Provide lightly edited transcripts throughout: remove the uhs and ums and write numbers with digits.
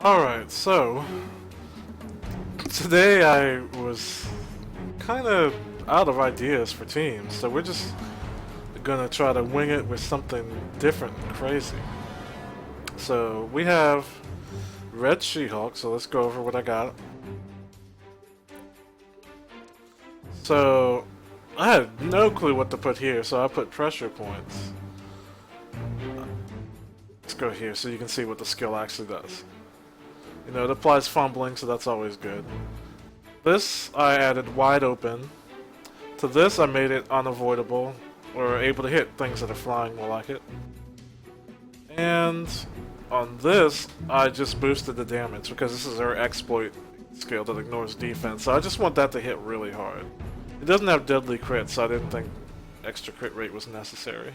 Alright, so today I was kind of out of ideas for teams, so we're just gonna try to wing it with something different and crazy. So we have Red She-Hulk, so let's go over what I got. So I had no clue what to put here, so I put pressure points. Let's go here so you can see what the skill actually does. You know, it applies fumbling, so that's always good. This I added wide open. To this I made it unavoidable, or able to hit things that are flying more like it. And on this, I just boosted the damage because this is our exploit skill that ignores defense. So I just want that to hit really hard. It doesn't have deadly crit, so I didn't think extra crit rate was necessary.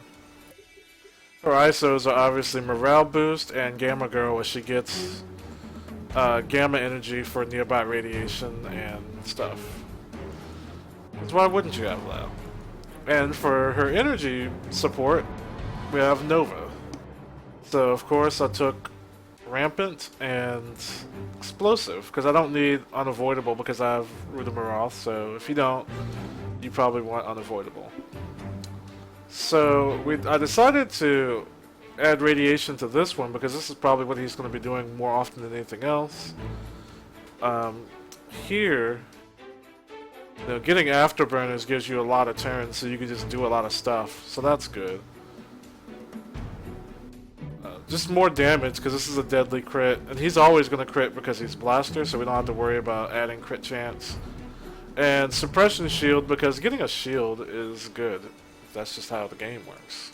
Her ISOs are obviously morale boost and Gamma Girl as she gets gamma energy for nearby radiation and stuff. Because why wouldn't you have that? And for her energy support, we have Nova. So of course I took Rampant and Explosive, because I don't need Unavoidable because I have Rudimaroth, so if you don't, you probably want Unavoidable. So I decided to add radiation to this one because this is probably what he's going to be doing more often than anything else. Here, you know, getting afterburners gives you a lot of turns, so you can just do a lot of stuff. So that's good. Just more damage because this is a deadly crit, and he's always going to crit because he's Blaster, so we don't have to worry about adding crit chance. And Suppression Shield because getting a shield is good. That's just how the game works.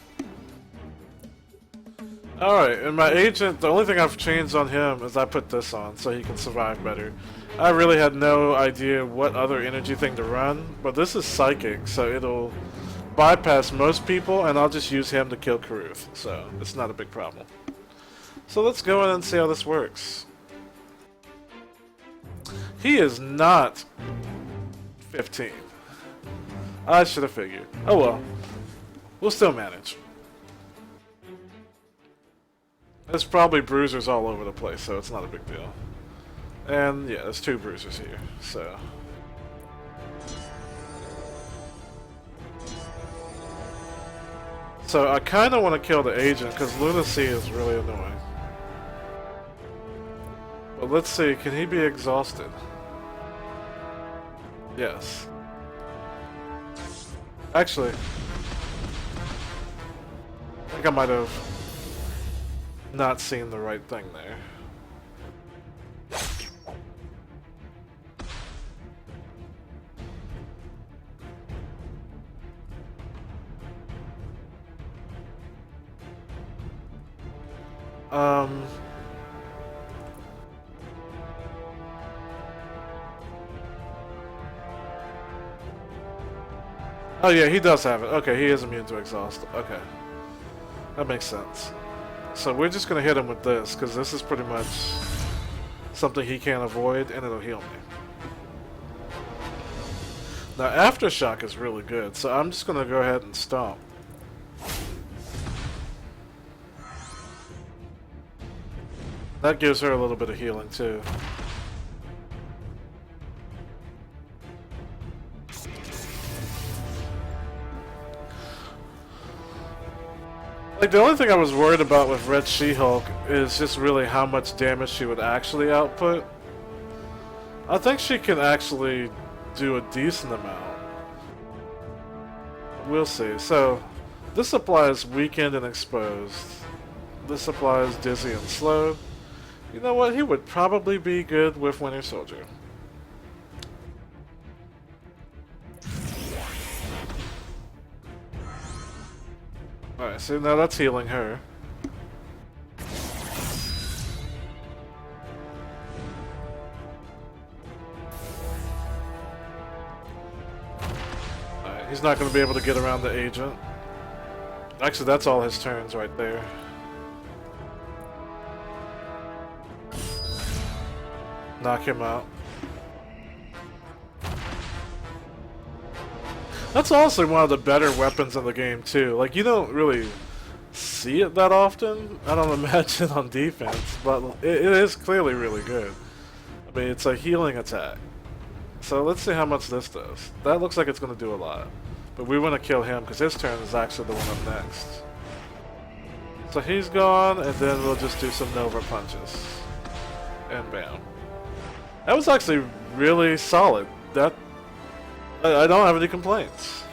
Alright, and my agent, the only thing I've changed on him is I put this on so he can survive better. I really had no idea what other energy thing to run, but this is Psychic, so it'll bypass most people, and I'll just use him to kill Karuth, so it's not a big problem. So let's go in and see how this works. He is not 15. I should have figured. Oh well. We'll still manage. There's probably bruisers all over the place, so it's not a big deal. And yeah, there's 2 bruisers here, so. So I kind of want to kill the agent because lunacy is really annoying. But let's see, can he be exhausted? Yes. Actually, I think I might have not seen the right thing there. Oh yeah, he does have it. Okay, he is immune to exhaust. Okay. That makes sense. So we're just gonna hit him with this, because this is pretty much something he can't avoid, and it'll heal me. Now Aftershock is really good, so I'm just gonna go ahead and stomp. That gives her a little bit of healing too. Like, the only thing I was worried about with Red She-Hulk is just really how much damage she would actually output. I think she can actually do a decent amount. We'll see. So, this applies Weakened and Exposed. This applies Dizzy and Slowed. You know what? He would probably be good with Winter Soldier. Alright, so now that's healing her. Alright, he's not going to be able to get around the agent. Actually, that's all his turns right there. Knock him out. That's also one of the better weapons in the game too. Like, you don't really see it that often. I don't imagine on defense, but it is clearly really good. I mean, it's a healing attack. So let's see how much this does. That looks like it's going to do a lot. But we want to kill him because his turn is actually the one up next. So he's gone, and then we'll just do some Nova punches. And bam. That was actually really solid. That I don't have any complaints.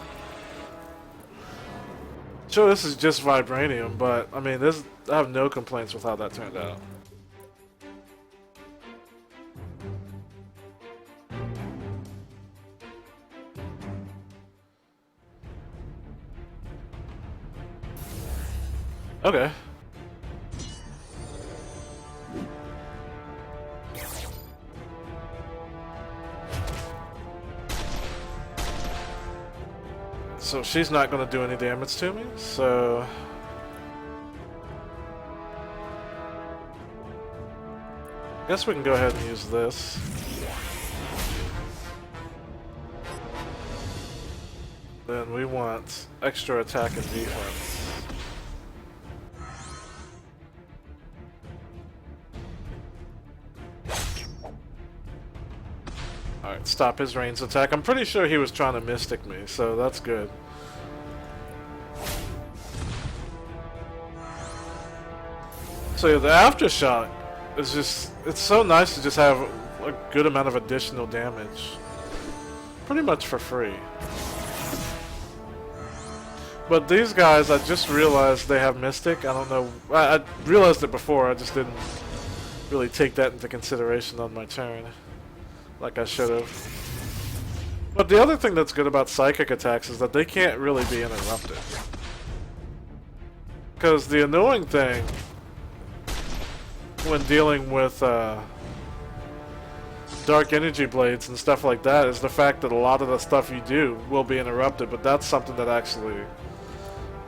Sure, this is just vibranium, but I mean, I have no complaints with how that turned out. Okay. So she's not going to do any damage to me, so... I guess we can go ahead and use this. Then we want extra attack and defense. Alright, stop his ranged attack. I'm pretty sure he was trying to mystic me, so that's good. So yeah, the aftershock is just, it's so nice to just have a good amount of additional damage. Pretty much for free. But these guys, I just realized they have mystic. I don't know, I realized it before, I just didn't really take that into consideration on my turn. Like I should have. But the other thing that's good about psychic attacks is that they can't really be interrupted. Because the annoying thing when dealing with dark energy blades and stuff like that is the fact that a lot of the stuff you do will be interrupted, but that's something that actually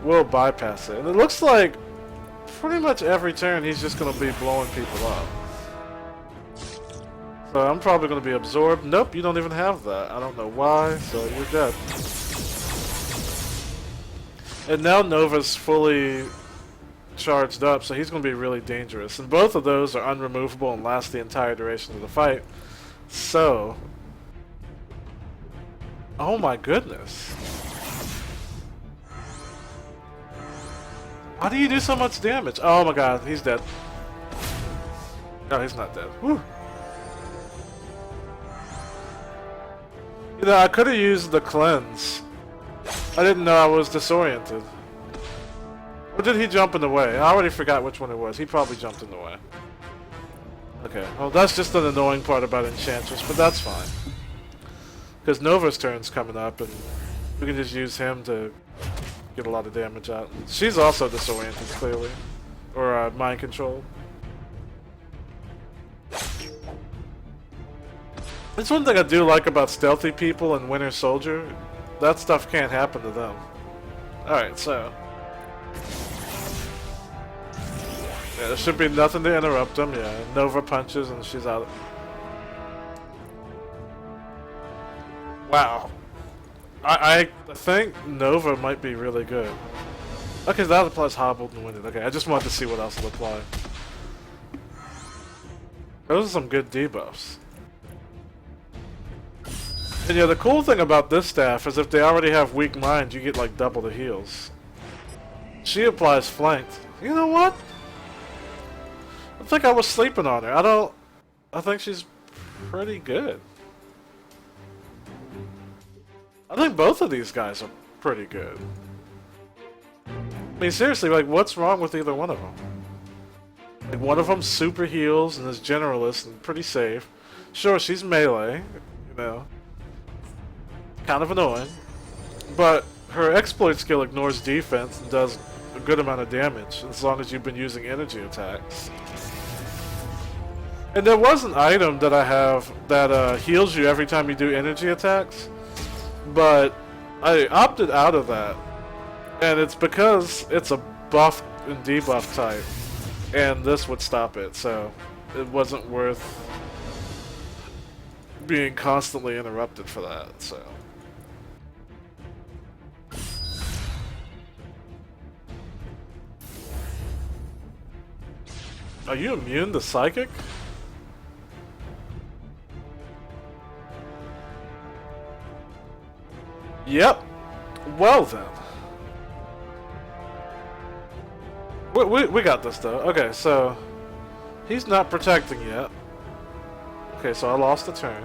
will bypass it. And it looks like pretty much every turn he's just going to be blowing people up. So I'm probably going to be absorbed. Nope, you don't even have that. I don't know why, so you're dead. And now Nova's fully charged up, so he's going to be really dangerous. And both of those are unremovable and last the entire duration of the fight. So... oh my goodness. Why do you do so much damage? Oh my god, he's dead. No, he's not dead. Whew. You know, I could have used the cleanse. I didn't know I was disoriented. Or did he jump in the way? I already forgot which one it was. He probably jumped in the way. Okay, well that's just an annoying part about Enchantress, but that's fine. Because Nova's turn's coming up, and we can just use him to get a lot of damage out. She's also disoriented, clearly. Or mind controlled. That's one thing I do like about stealthy people and Winter Soldier. That stuff can't happen to them. Alright, so... yeah, there should be nothing to interrupt them. Yeah, Nova punches and she's out. Wow. I think Nova might be really good. Okay, that applies hobbled and winded. Okay, I just wanted to see what else will apply. Those are some good debuffs. And yeah, the cool thing about this staff is if they already have weak mind, you get like double the heals. She applies flanked. You know what? I think I was sleeping on her. I think she's pretty good. I think both of these guys are pretty good. I mean, seriously, like, what's wrong with either one of them? Like, one of them super heals and is generalist and pretty safe. Sure, she's melee, you know. Kind of annoying. But her exploit skill ignores defense and does a good amount of damage, as long as you've been using energy attacks. And there was an item that I have that heals you every time you do energy attacks. But I opted out of that. And it's because it's a buff and debuff type. And this would stop it, so it wasn't worth being constantly interrupted for that, so. Are you immune to psychic? Yep. Well then. We got this though. Okay, so he's not protecting yet. Okay, so I lost a turn.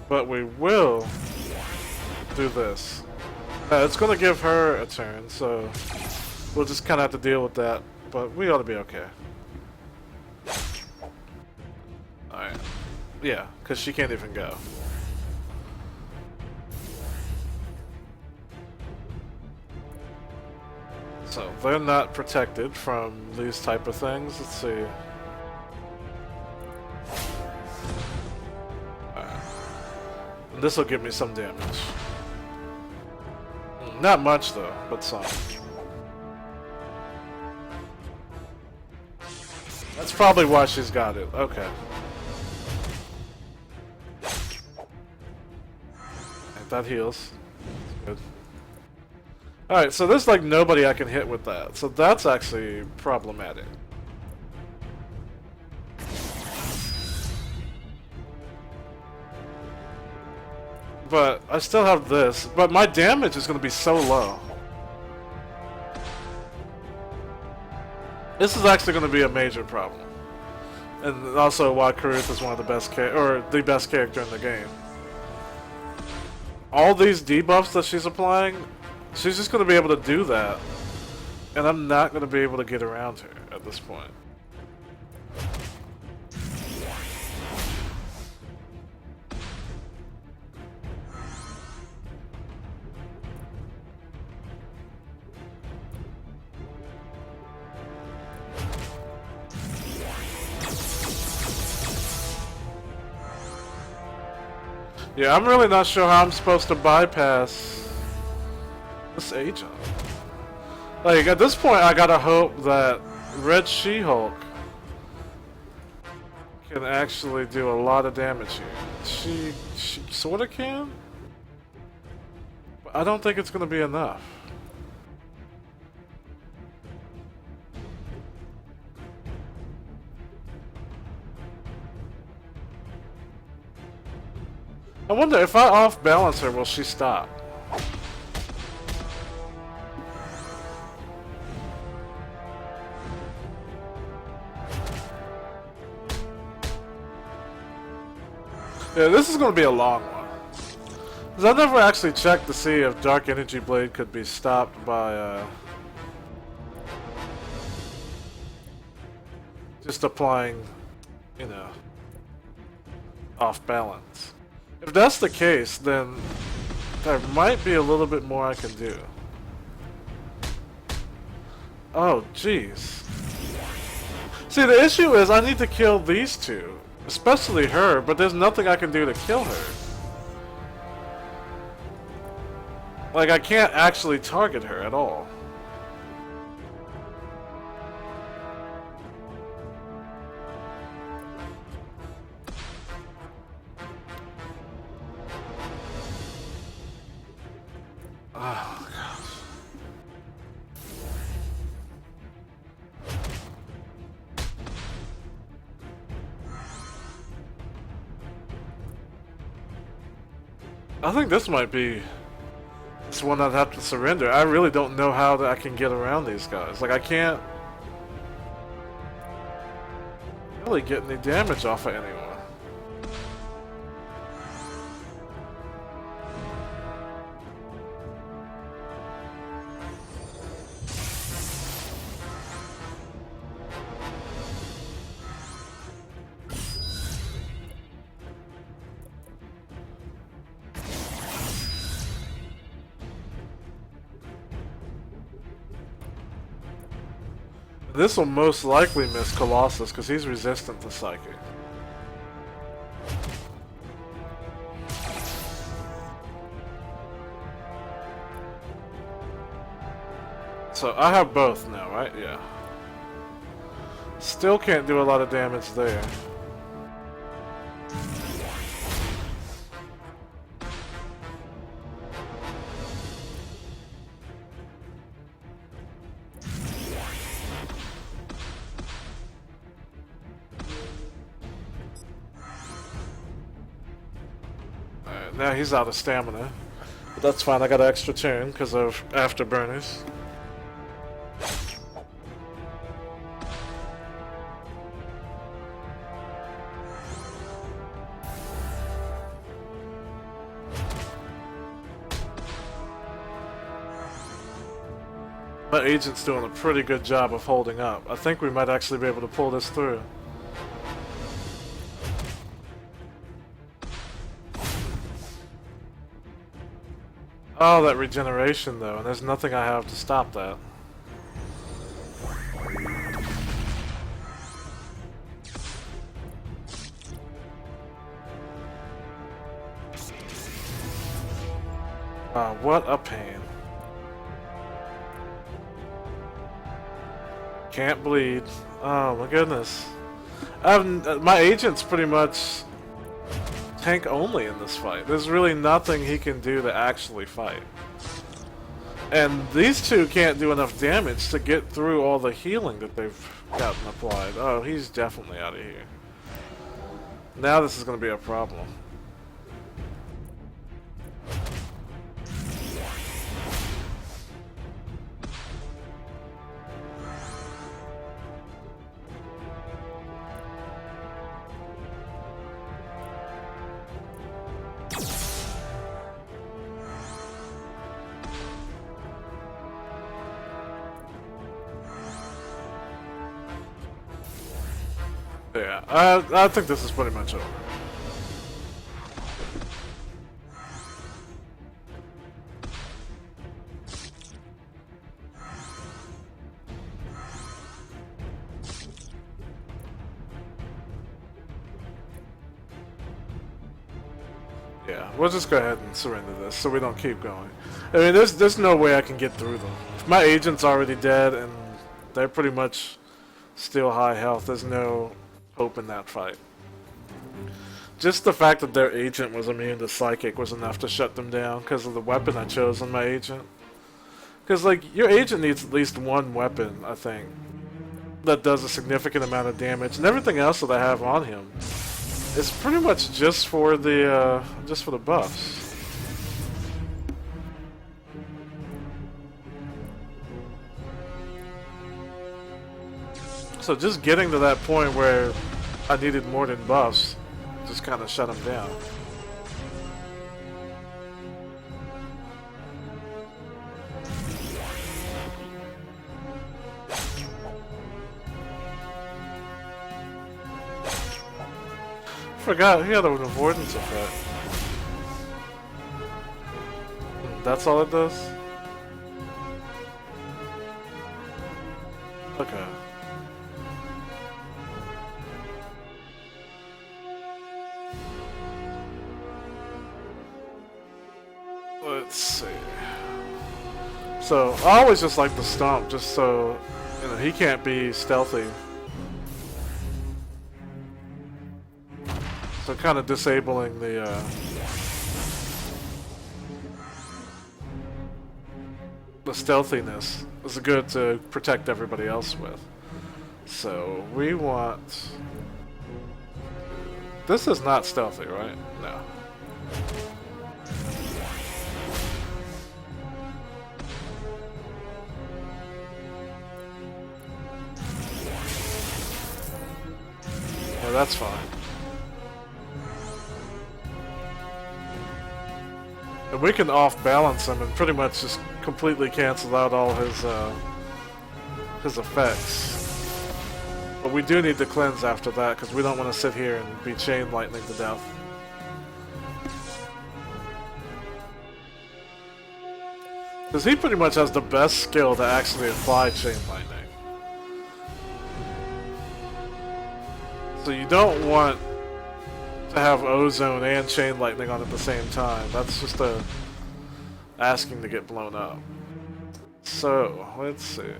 But we will do this. It's gonna give her a turn, so we'll just kind of have to deal with that. But we ought to be okay. Alright. Yeah, because she can't even go. So they're not protected from these type of things. Let's see. And this will give me some damage. Not much though, but some. That's probably why she's got it. Okay. That heals. Good. Alright, so there's like nobody I can hit with that. So that's actually problematic. But I still have this. But my damage is going to be so low. This is actually going to be a major problem. And also why Karith is one of the best the best character in the game. All these debuffs that she's applying, she's just going to be able to do that. And I'm not going to be able to get around her at this point. Yeah, I'm really not sure how I'm supposed to bypass this agent. Like, at this point, I gotta hope that Red She-Hulk can actually do a lot of damage here. She sorta can? But I don't think it's gonna be enough. I wonder if I off-balance her, will she stop? Yeah, this is going to be a long one. Because I never actually checked to see if Dark Energy Blade could be stopped by just applying, you know, off-balance. If that's the case, then there might be a little bit more I can do. Oh, jeez. See, the issue is I need to kill these two. Especially her, but there's nothing I can do to kill her. Like, I can't actually target her at all. Oh, gosh. I think this might be this one I'd have to surrender. I really don't know how I can get around these guys. Like, I can't really get any damage off of anyone. This will most likely miss Colossus because he's resistant to Psychic. So I have both now, right? Yeah. Still can't do a lot of damage there. now he's out of stamina. But that's fine, I got an extra turn because of afterburners. My agent's doing a pretty good job of holding up. I think we might actually be able to pull this through. Oh, that regeneration though, and there's nothing I have to stop that. What a pain. Can't bleed. Oh my goodness. My agent's pretty much tank only in this fight. There's really nothing he can do to actually fight. And these two can't do enough damage to get through all the healing that they've gotten applied. Oh, he's definitely out of here. Now this is going to be a problem. Yeah, I think this is pretty much over. Yeah, we'll just go ahead and surrender this so we don't keep going. I mean, there's no way I can get through them. If my agent's already dead and they're pretty much still high health, there's no hope in that fight. Just the fact that their agent was immune to psychic was enough to shut them down because of the weapon I chose on my agent. Because, like, your agent needs at least one weapon, I think, that does a significant amount of damage, and everything else that I have on him is pretty much just for the buffs. So just getting to that point where I needed more than buffs just kind of shut him down. Forgot he had an avoidance effect. That's all it does? Okay. Let's see. So, I always just like the stomp, just so, you know, he can't be stealthy. So kind of disabling the stealthiness is good to protect everybody else with. So we want... This is not stealthy, right? No. Yeah, that's fine. And we can off-balance him and pretty much just completely cancel out all his effects. But we do need to cleanse after that because we don't want to sit here and be chain lightning to death. Because he pretty much has the best skill to actually apply chain lightning. So you don't want to have ozone and chain lightning on at the same time. That's just asking to get blown up. So let's see.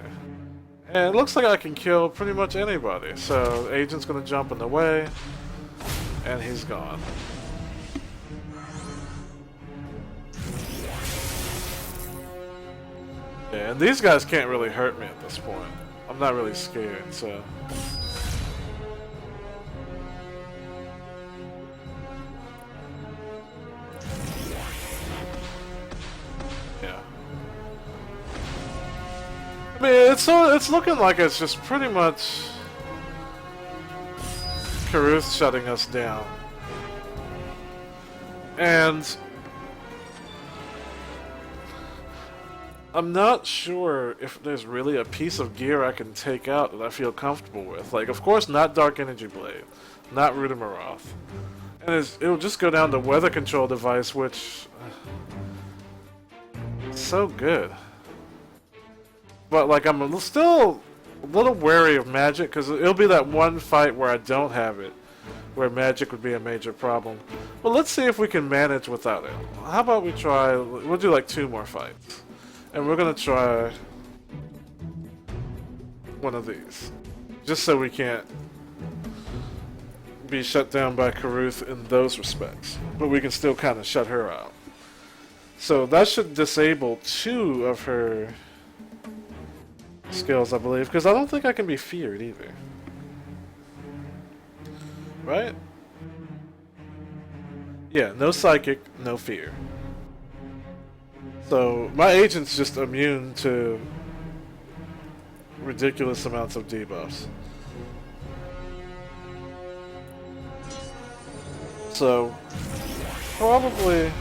And it looks like I can kill pretty much anybody. So agent's gonna jump in the way, and he's gone. Yeah, and these guys can't really hurt me at this point. I'm not really scared, so. it's looking like it's just pretty much Caruth shutting us down. And I'm not sure if there's really a piece of gear I can take out that I feel comfortable with. Like, of course, not Dark Energy Blade, not Rudamaroth. And it'll just go down to Weather Control Device, which is so good. But, like, I'm still a little wary of magic, because it'll be that one fight where I don't have it, where magic would be a major problem. Well, let's see if we can manage without it. How about we try, we'll do like 2 more fights. And we're gonna try one of these. Just so we can't be shut down by Caruth in those respects. But we can still kind of shut her out. So that should disable 2 of her skills, I believe. Because I don't think I can be feared either. Right? Yeah, no psychic, no fear. So, my agent's just immune to ridiculous amounts of debuffs. So, probably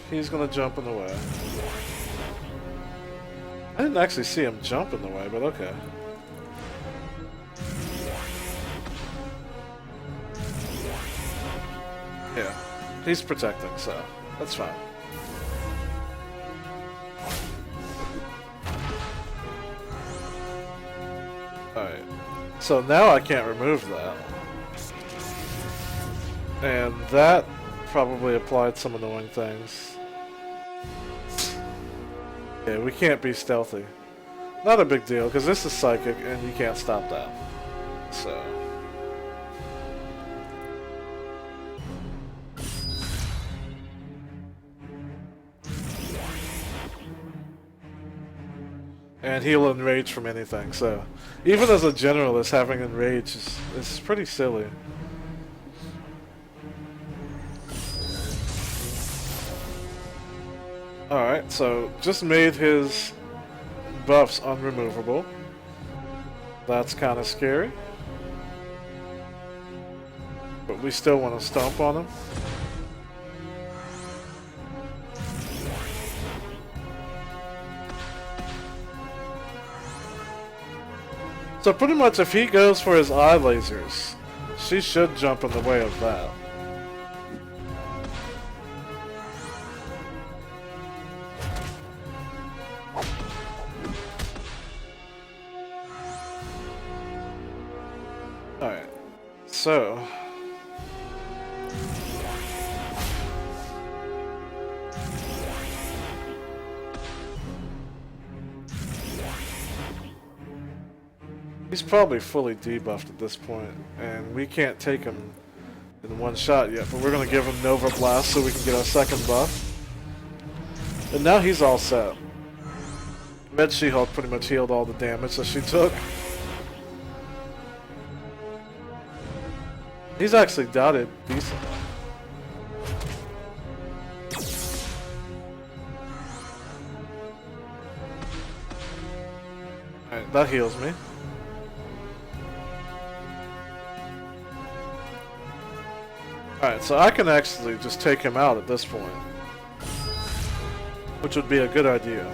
he's gonna jump in the way. I didn't actually see him jump in the way, but okay. Yeah, he's protecting, so that's fine. Alright, so now I can't remove that. And that probably applied some annoying things. Yeah, we can't be stealthy. Not a big deal, because this is psychic and you can't stop that. So... And he'll enrage from anything, so... Even as a generalist, having enrage is pretty silly. Alright, so just made his buffs unremovable. That's kind of scary. But we still want to stomp on him. So pretty much if he goes for his eye lasers, she should jump in the way of that. Alright, so... He's probably fully debuffed at this point, and we can't take him in one shot yet, but we're going to give him Nova Blast so we can get our second buff. And now he's all set. Red She-Hulk pretty much healed all the damage that she took. He's actually dotted decent. Alright, that heals me. Alright, so I can actually just take him out at this point. Which would be a good idea.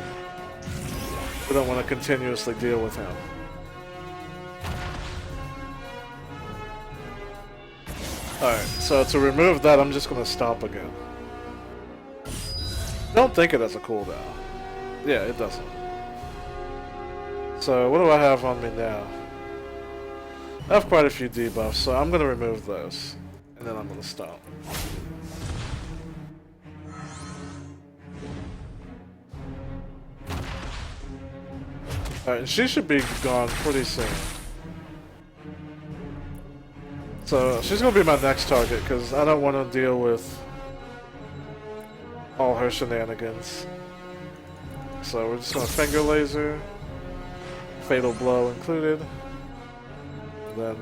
We don't want to continuously deal with him. Alright, so to remove that, I'm just going to stop again. Don't think it has a cooldown. Yeah, it doesn't. So, what do I have on me now? I have quite a few debuffs, so I'm going to remove those. And then I'm going to stop. Alright, and she should be gone pretty soon. So, she's going to be my next target, because I don't want to deal with all her shenanigans. So, we're just going to Finger Laser. Fatal Blow included. And then...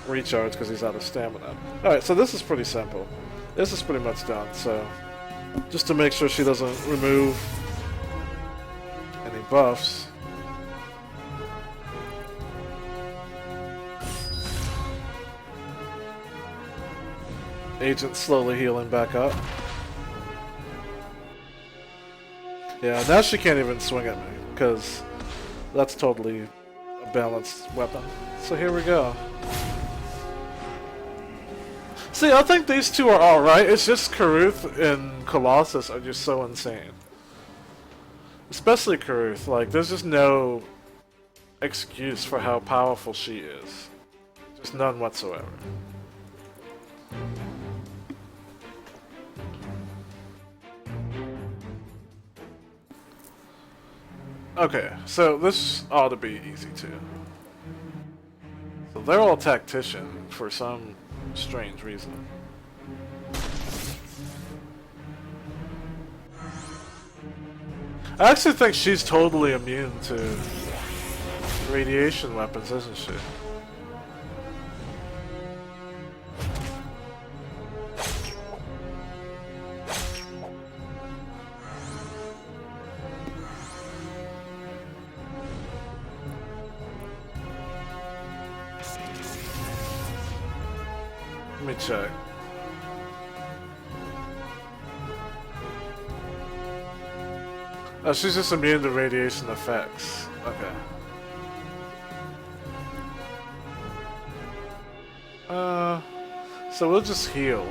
recharge because he's out of stamina. Alright, so this is pretty simple. This is pretty much done, so just to make sure she doesn't remove any buffs, Agent slowly healing back up. Yeah, now she can't even swing at me, because that's totally a balanced weapon. So here we go. See, I think these two are alright, it's just Karuth and Colossus are just so insane. Especially Karuth, like, there's just no excuse for how powerful she is. Just none whatsoever. Okay, so this ought to be easy too. So they're all tactician for some strange reason. I actually think she's totally immune to radiation weapons, isn't she? Let me check. Oh, she's just immune to radiation effects. Okay. So we'll just heal.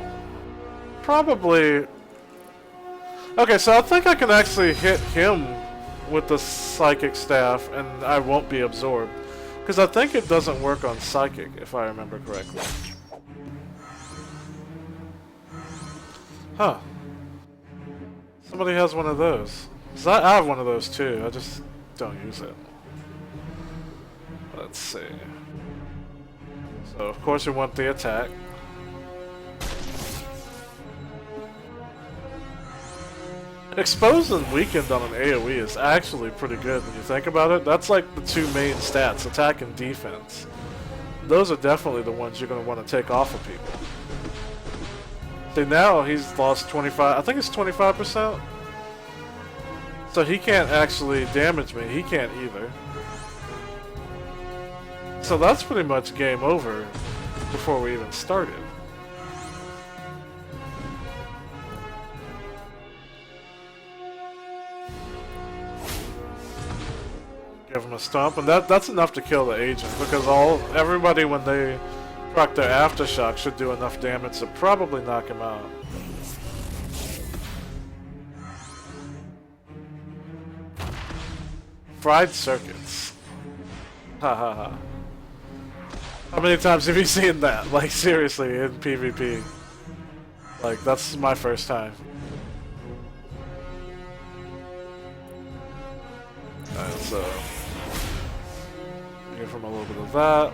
Probably... Okay, so I think I can actually hit him with the psychic staff and I won't be absorbed. Because I think it doesn't work on psychic, if I remember correctly. Huh. Somebody has one of those. 'Cause I have one of those too, I just don't use it. Let's see. So of course we want the attack. Exposed and weakened on an AoE is actually pretty good when you think about it. That's like the two main stats, attack and defense. Those are definitely the ones you're going to want to take off of people. See, now he's lost 25, I think it's 25%. So he can't actually damage me, he can't either. So that's pretty much game over before we even started. Give him a stomp, and that's enough to kill the agent, because everybody when they proc their aftershock should do enough damage to probably knock him out. Fried circuits. Ha ha ha. How many times have you seen that? Like seriously, in PvP. Like that's my first time. Alright, so give him a little bit of that.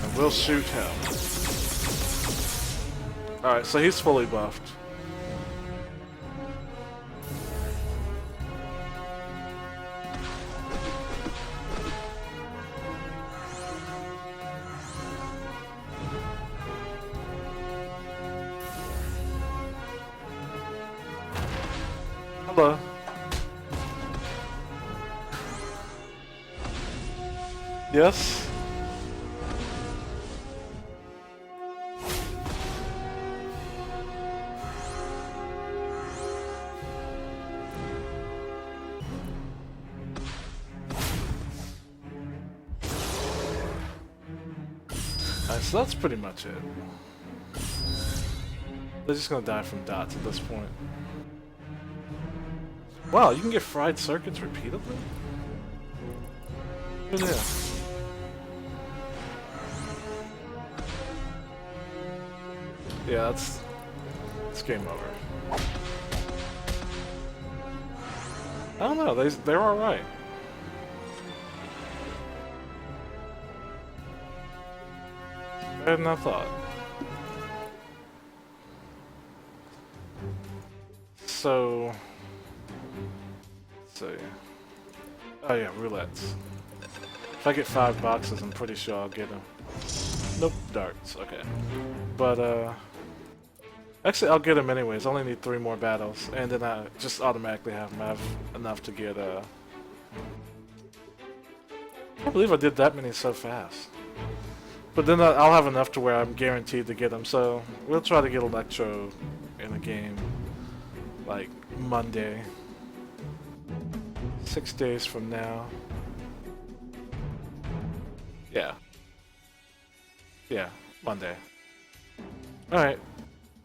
And we'll shoot him. Alright, so he's fully buffed. Hello. Yes? Alright, so that's pretty much it. They're just gonna die from dots at this point. Wow, you can get fried circuits repeatedly? Who knew? Yeah, it's game over. I don't know, they're alright. Better than I thought. So... let's see. Oh yeah, roulettes. If I get 5 boxes, I'm pretty sure I'll get them. Nope, darts, okay. But, actually, I'll get them anyways. I only need 3 more battles, and then I just automatically have them. I have enough to get, I can't believe I did that many so fast. But then I'll have enough to where I'm guaranteed to get them. So we'll try to get Electro in a game like Monday. 6 days from now. Yeah. Yeah, Monday. Alright.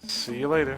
See you later.